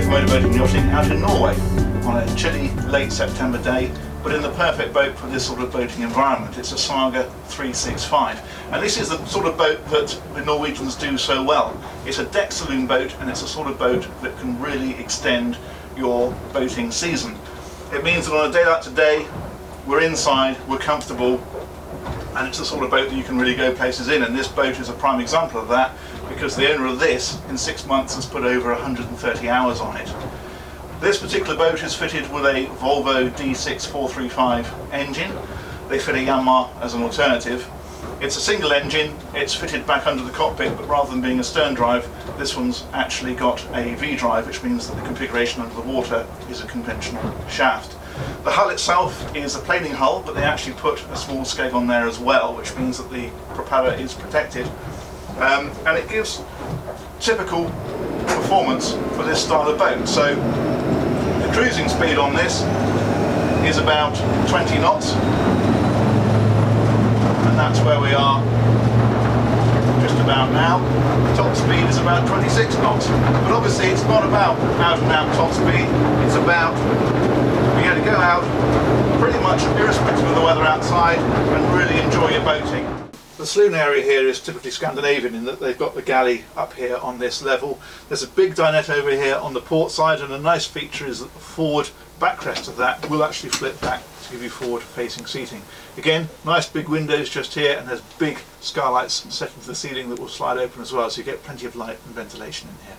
for motorboating and yachting out in Norway on a chilly late September day, but in the perfect boat for this sort of boating environment. It's a Saga 365, and this is the sort of boat that the Norwegians do so well. It's a deck saloon boat, and it's a sort of boat that can really extend your boating season. It means that on a day like today, we're inside, we're comfortable, and it's the sort of boat that you can really go places in, and this boat is a prime example of that, because the owner of this in 6 months has put over 130 hours on it. This particular boat is fitted with a Volvo D6 435 engine. They fit a Yamaha as an alternative. It's a single engine, it's fitted back under the cockpit, but rather than being a stern drive, this one's actually got a V-drive, which means that the configuration under the water is a conventional shaft. The hull itself is a planing hull, but they actually put a small skeg on there as well, which means that the propeller is protected. And it gives typical performance for this style of boat. So the cruising speed on this is about 20 knots, and that's where we are just about now. Top speed is about 26 knots, but obviously it's not about out and out top speed, it's about being able to go out pretty much irrespective of the weather outside and really enjoy your boating. The saloon area here is typically Scandinavian in that they've got the galley up here on this level. There's a big dinette over here on the port side, and a nice feature is that the forward backrest of that will actually flip back to give you forward facing seating. Again, nice big windows just here, and there's big skylights set into the ceiling that will slide open as well, so you get plenty of light and ventilation in here.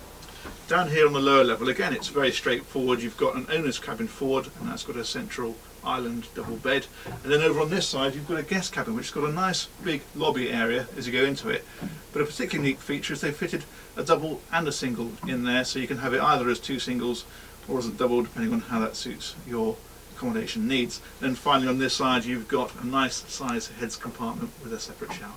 Down here on the lower level, again, it's very straightforward. You've got an owner's cabin forward, and that's got a central island double bed, and then over on this side you've got a guest cabin which has got a nice big lobby area as you go into it. But a particularly neat feature is they've fitted a double and a single in there, so you can have it either as two singles or as a double, depending on how that suits your accommodation needs. Then finally on this side you've got a nice size heads compartment with a separate shower.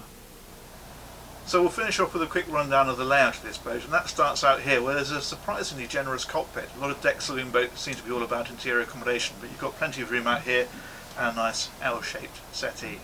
So we'll finish off with a quick rundown of the layout of this boat, and that starts out here where there's a surprisingly generous cockpit. A lot of deck saloon boats seem to be all about interior accommodation, but you've got plenty of room out here and a nice L-shaped settee.